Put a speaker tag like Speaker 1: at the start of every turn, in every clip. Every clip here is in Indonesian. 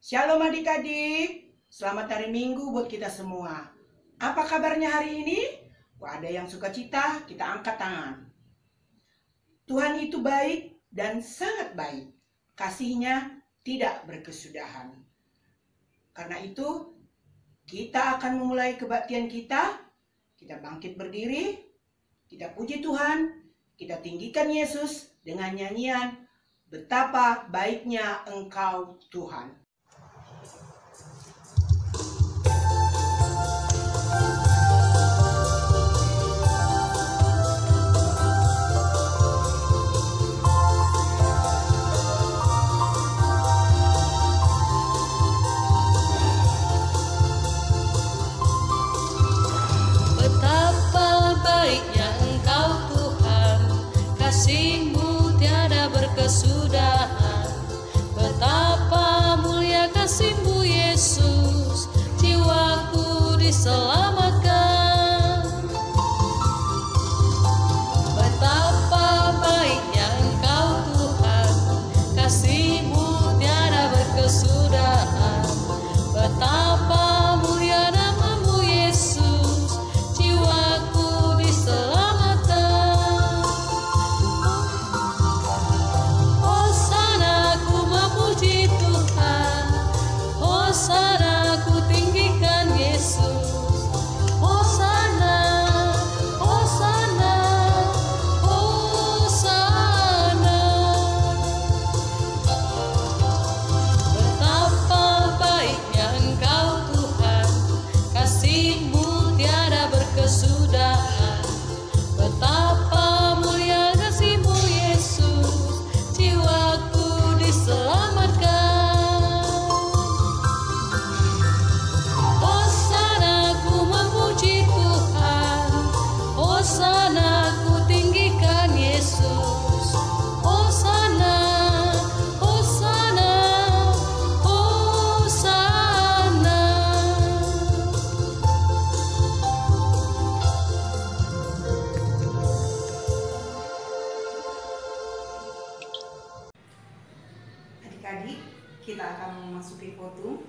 Speaker 1: Shalom adik-adik, selamat hari Minggu buat kita semua. Apa kabarnya hari ini? Wah, ada yang suka cita, kita angkat tangan. Tuhan itu baik dan sangat baik. Kasih-Nya tidak berkesudahan. Karena itu, kita akan memulai kebaktian kita. Kita bangkit berdiri, kita puji Tuhan, kita tinggikan Yesus dengan nyanyian, "Betapa baiknya Engkau Tuhan."
Speaker 2: Kasih-Mu tiada berkesudahan. Betapa mulia kasih-Mu Yesus, jiwaku diselamatkan. Betapa baiknya Engkau Tuhan, kasih-Mu tiada berkesudahan. Betapa mulia nama-Mu Yesus, jiwaku diselamatkan. Hosana, ku tinggikan Yesus. Hosana, Hosana, Hosana. Betapa baiknya Engkau Tuhan, kasih-Mu tiada berkesudahan. Betapa mulia kasih-Mu Yesus, jiwaku diselamatkan. Hosana, ku tinggikan Yesus. Hosana, Hosana, Hosana.
Speaker 3: Adik-adik, kita akan memasuki khotbah.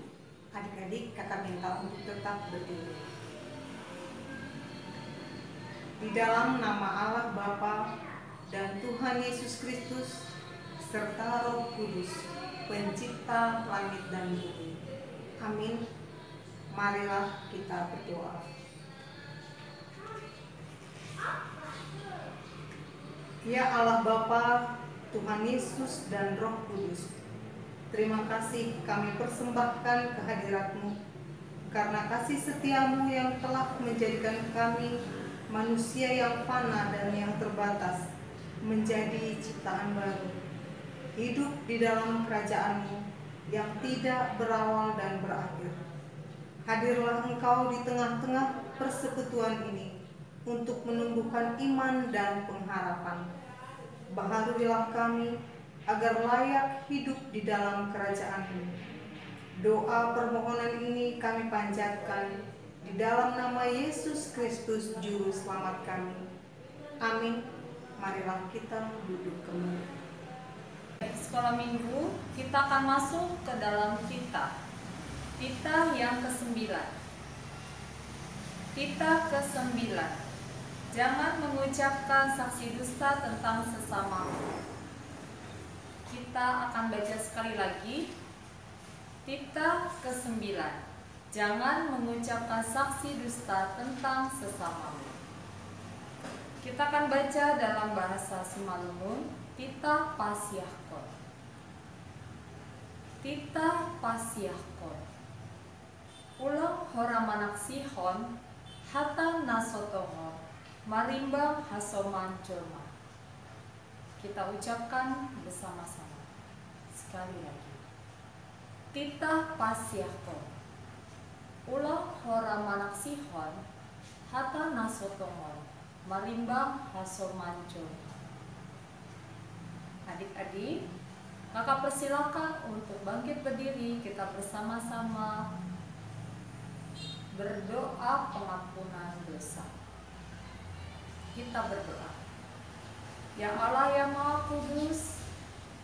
Speaker 3: Adik-adik, kakak minta untuk tetap berdiri. Di dalam nama Allah Bapa dan Tuhan Yesus Kristus serta Roh Kudus, pencipta langit dan bumi. Amin. Marilah kita berdoa. Ya Allah Bapa, Tuhan Yesus dan Roh Kudus, terima kasih kami persembahkan kehadirat-Mu karena kasih setia-Mu yang telah menjadikan kami manusia yang fana dan yang terbatas menjadi ciptaan baru, hidup di dalam kerajaan-Mu yang tidak berawal dan berakhir. Hadirlah Engkau di tengah-tengah persekutuan ini untuk menumbuhkan iman dan pengharapan. Baharuilah kami agar layak hidup di dalam kerajaan-Mu. Doa permohonan ini kami panjatkan di dalam nama Yesus Kristus Juru Selamat kami. Amin. Marilah kita duduk kembali.
Speaker 2: Sekolah minggu, kita akan masuk ke dalam Tita yang ke-9. Tita ke-9. Jangan mengucapkan saksi dusta tentang sesamamu. Kita akan baca sekali lagi. Tita ke-9. Jangan mengucapkan saksi dusta tentang sesamamu. Kita akan baca dalam bahasa Simalungun, Tita Pasyahkot. Tita Pasyahkot. Ulang horamanak Sihon, hatan nasotongo, marimbang hasoman jorma. Kita ucapkan bersama-sama. Sekali lagi. Tita Pasyahkot. Ulang horamanak Sihon, hata nasotongon, marimbang hasomanco. Adik-adik, kakak persilakan untuk bangkit berdiri. Kita bersama-sama berdoa pengampunan dosa. Kita berdoa. Ya Allah yang Maha Kudus,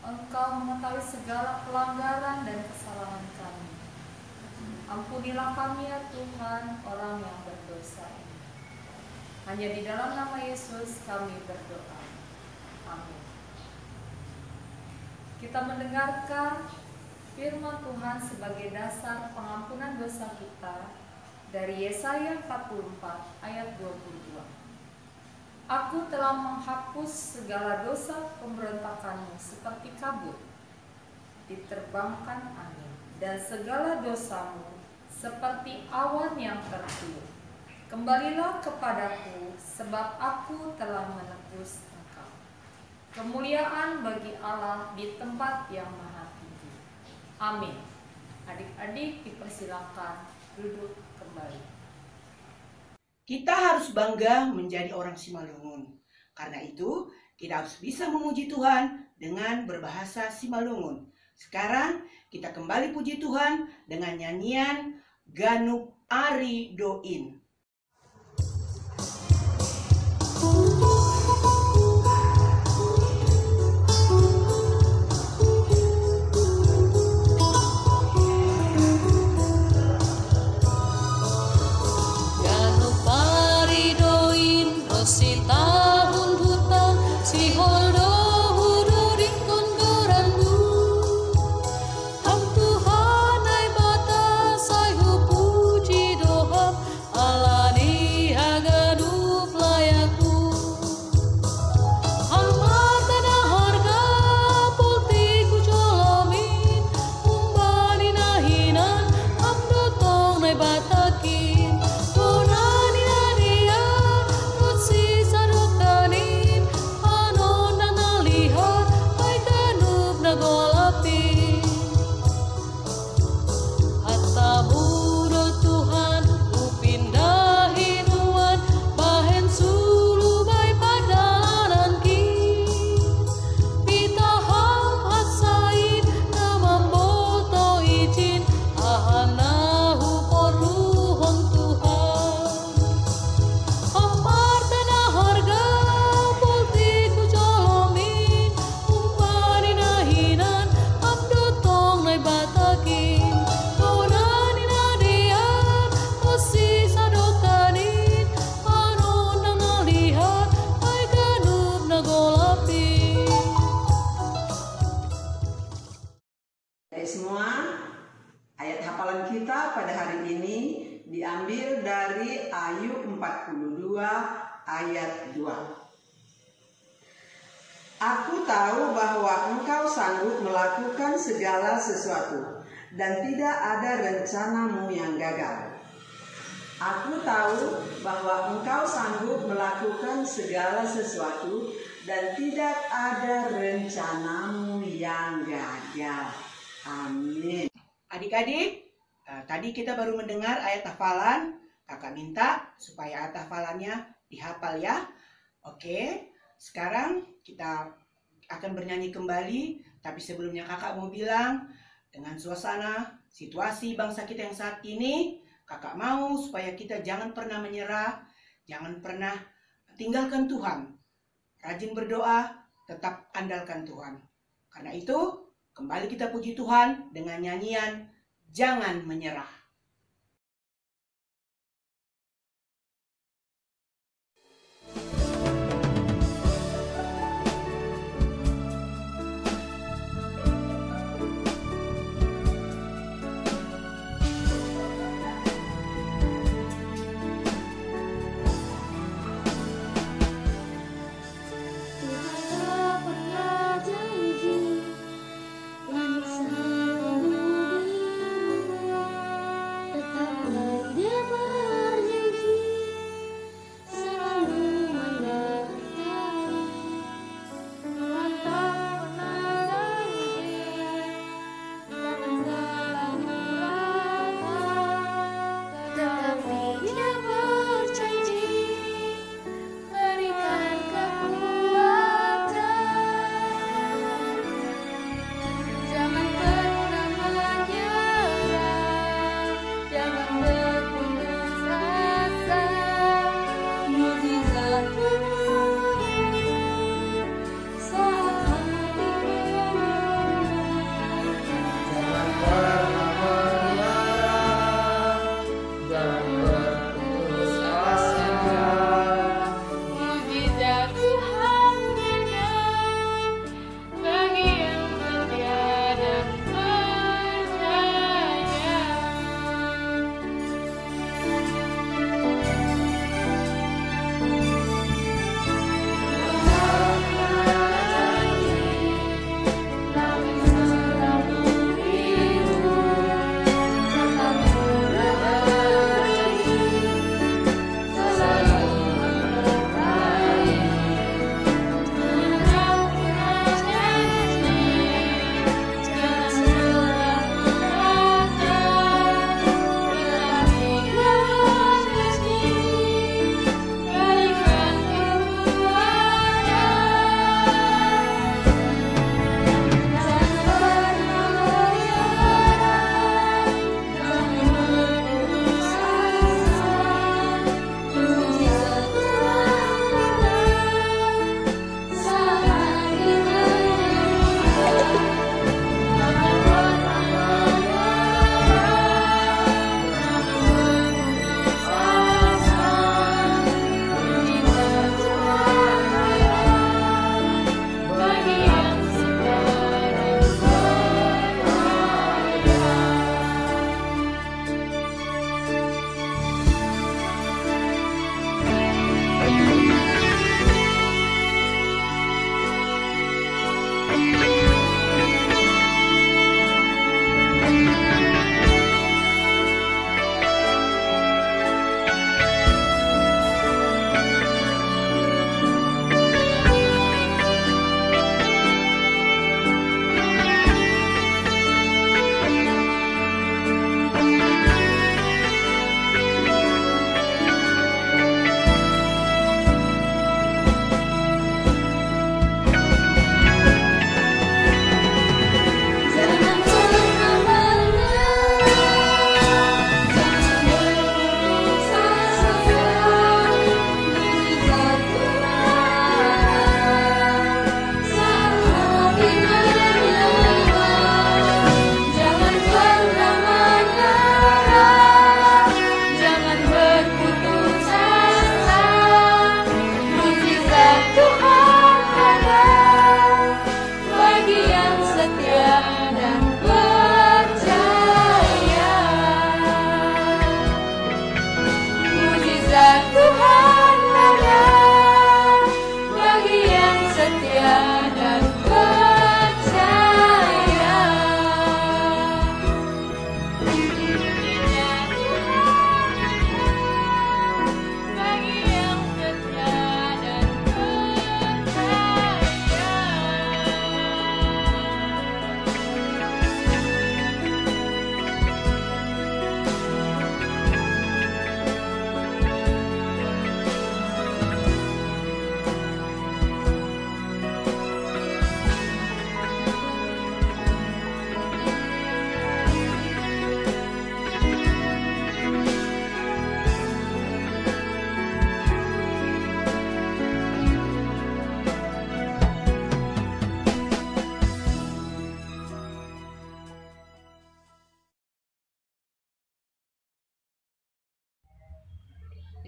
Speaker 2: Engkau mengetahui segala pelanggaran dan kesalahan kami. Ampunilah kami ya Tuhan, orang yang berdosa ini. Hanya di dalam nama Yesus kami berdoa. Amin. Kita mendengarkan firman Tuhan sebagai dasar pengampunan dosa kita dari Yesaya 44 ayat 22. Aku telah menghapus segala dosa pemberontakanmu seperti kabut, diterbangkan angin, dan segala dosamu seperti awan yang tertiup. Kembalilah kepadaku, sebab aku telah menebus engkau. Kemuliaan bagi Allah di tempat yang maha tinggi. Amin. Adik-adik dipersilakan duduk kembali.
Speaker 1: Kita harus bangga menjadi orang Simalungun. Karena itu, kita harus bisa memuji Tuhan dengan berbahasa Simalungun. Sekarang, kita kembali puji Tuhan dengan nyanyian Ganup Ari Doin. Diambil dari Ayub 42 ayat 2. Aku tahu bahwa engkau sanggup melakukan segala sesuatu dan tidak ada rencanamu yang gagal. Aku tahu bahwa engkau sanggup melakukan segala sesuatu dan tidak ada rencanamu yang gagal. Amin. Adik-adik, tadi kita baru mendengar ayat hafalan. Kakak minta supaya ayat hafalannya dihafal ya. Oke, sekarang kita akan bernyanyi kembali. Tapi sebelumnya kakak mau bilang, dengan suasana situasi bangsa kita yang saat ini, kakak mau supaya kita jangan pernah menyerah, jangan pernah tinggalkan Tuhan. Rajin berdoa, tetap andalkan Tuhan. Karena itu, kembali kita puji Tuhan dengan nyanyian Jangan Menyerah.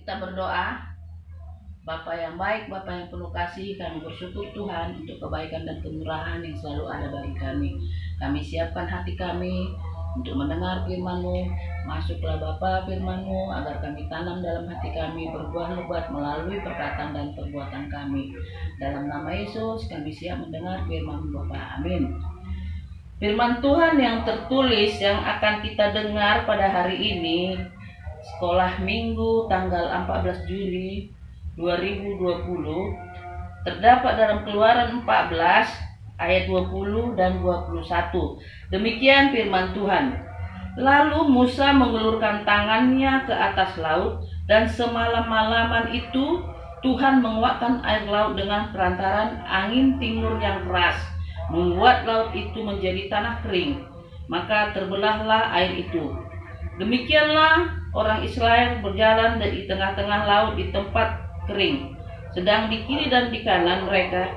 Speaker 4: Kita berdoa. Bapa yang baik, Bapa yang penuh kasih, kami bersyukur Tuhan untuk kebaikan dan kemurahan yang selalu ada bagi kami. Kami siapkan hati kami untuk mendengar firman-Mu. Masuklah Bapa firman-Mu agar kami tanam dalam hati kami, berbuah lebat melalui perkataan dan perbuatan kami. Dalam nama Yesus kami siap mendengar firman-Mu Bapa. Amin. Firman Tuhan yang tertulis yang akan kita dengar pada hari ini, Sekolah Minggu tanggal 14 Juli 2020, terdapat dalam Keluaran 14 ayat 20 dan 21. Demikian firman Tuhan. Lalu Musa mengulurkan tangannya ke atas laut, dan semalam-malaman itu Tuhan menguatkan air laut dengan perantaran angin timur yang keras, membuat laut itu menjadi tanah kering. Maka terbelahlah air itu. Demikianlah orang Israel berjalan di tengah-tengah laut di tempat kering, sedang di kiri dan di kanan mereka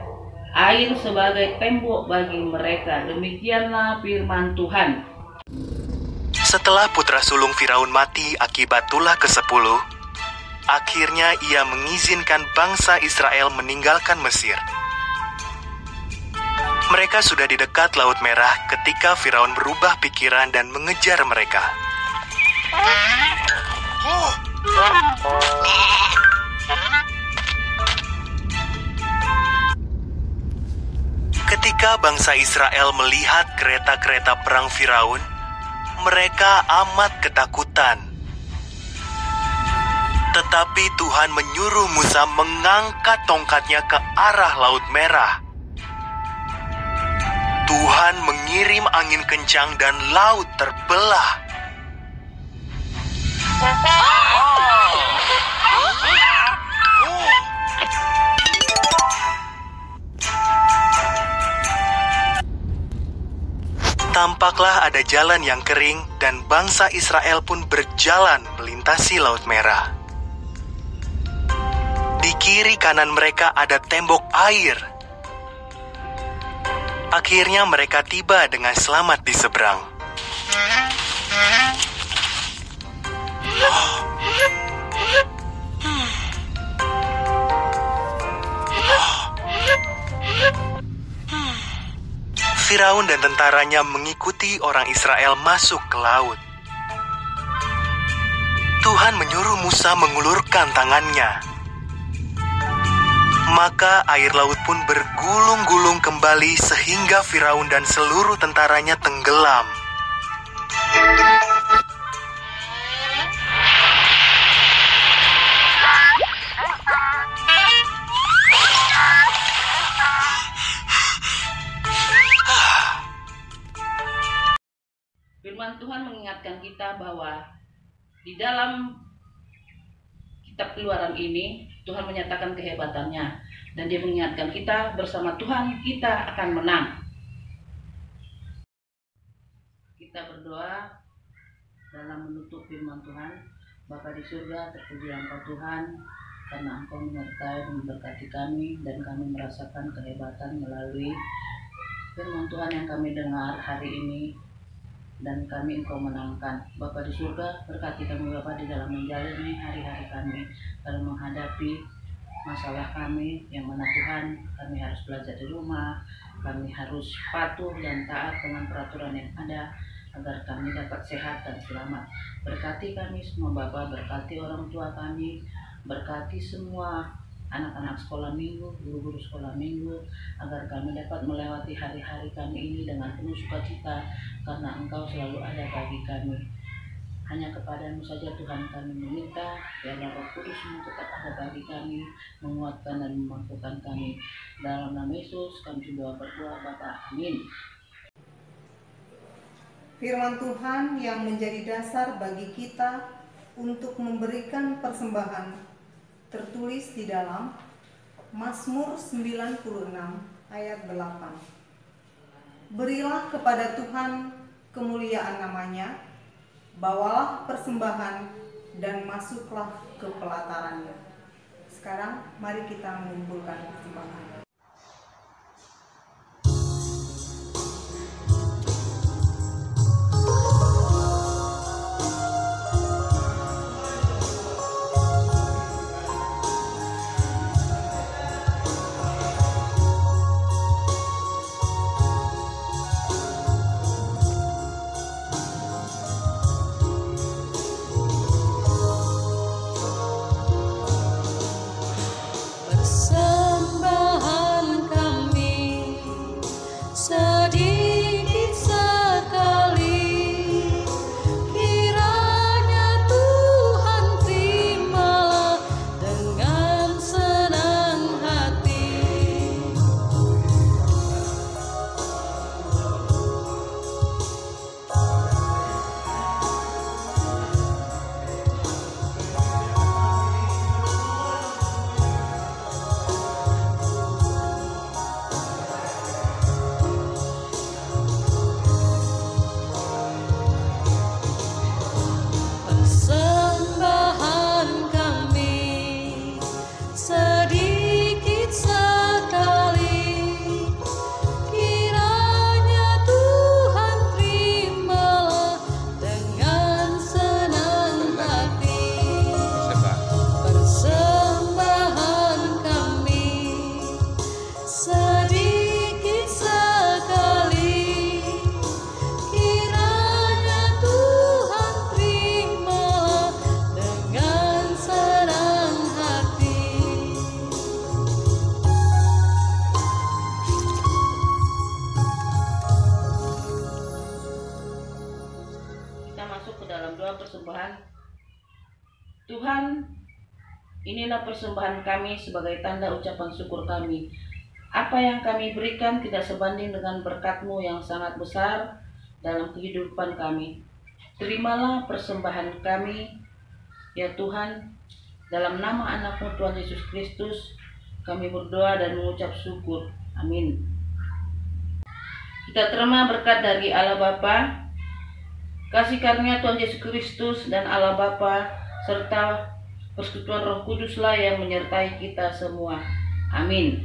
Speaker 4: air sebagai tembok bagi mereka. Demikianlah firman Tuhan.
Speaker 5: Setelah putra sulung Firaun mati akibat tulah ke-10, akhirnya ia mengizinkan bangsa Israel meninggalkan Mesir. Mereka sudah di dekat Laut Merah ketika Firaun berubah pikiran dan mengejar mereka. Ketika bangsa Israel melihat kereta-kereta perang Firaun, mereka amat ketakutan. Tetapi Tuhan menyuruh Musa mengangkat tongkatnya ke arah Laut Merah. Tuhan mengirim angin kencang dan laut terbelah. Tampaklah ada jalan yang kering dan bangsa Israel pun berjalan melintasi Laut Merah. Di kiri kanan mereka ada tembok air. Akhirnya mereka tiba dengan selamat di seberang. Firaun dan tentaranya mengikuti orang Israel masuk ke laut. Tuhan menyuruh Musa mengulurkan tangannya. Maka air laut pun bergulung-gulung kembali sehingga Firaun dan seluruh tentaranya tenggelam.
Speaker 4: Firman Tuhan mengingatkan kita bahwa di dalam kitab Keluaran ini Tuhan menyatakan kehebatannya, dan Dia mengingatkan kita bersama Tuhan kita akan menang. Kita berdoa dalam menutup firman Tuhan. Bapa di surga, terpuji Engkau Tuhan, karena Engkau menyertai dan memberkati kami, dan kami merasakan kehebatan melalui firman Tuhan yang kami dengar hari ini, dan kami Engkau menangkan. Bapa di surga, berkati kami Bapa di dalam menjalani hari-hari kami, dalam menghadapi masalah kami yang mana Tuhan, kami harus belajar di rumah, kami harus patuh dan taat dengan peraturan yang ada agar kami dapat sehat dan selamat. Berkati kami semua Bapa, berkati orang tua kami, berkati semua anak-anak sekolah minggu, guru-guru sekolah minggu, agar kami dapat melewati hari-hari kami ini dengan penuh sukacita, karena Engkau selalu ada bagi kami. Hanya kepadamu saja Tuhan kami meminta, biarlah Roh Kudus-Mu tetap ada bagi kami, menguatkan dan memampukan kami. Dalam nama Yesus kami berdoa Bapa, amin.
Speaker 3: Firman Tuhan yang menjadi dasar bagi kita untuk memberikan persembahan tertulis di dalam Mazmur 96 ayat 8. Berilah kepada Tuhan kemuliaan namanya, bawalah persembahan dan masuklah ke pelatarannya. Sekarang mari kita mengumpulkan persembahan.
Speaker 4: Persembahan. Tuhan, inilah persembahan kami sebagai tanda ucapan syukur kami. Apa yang kami berikan tidak sebanding dengan berkat-Mu yang sangat besar dalam kehidupan kami. Terimalah persembahan kami, ya Tuhan, dalam nama anak-Mu Tuhan Yesus Kristus, kami berdoa dan mengucap syukur. Amin. Kita terima berkat dari Allah Bapa, kasih karunia Tuhan Yesus Kristus dan Allah Bapa serta persekutuan Roh Kuduslah yang menyertai kita semua. Amin.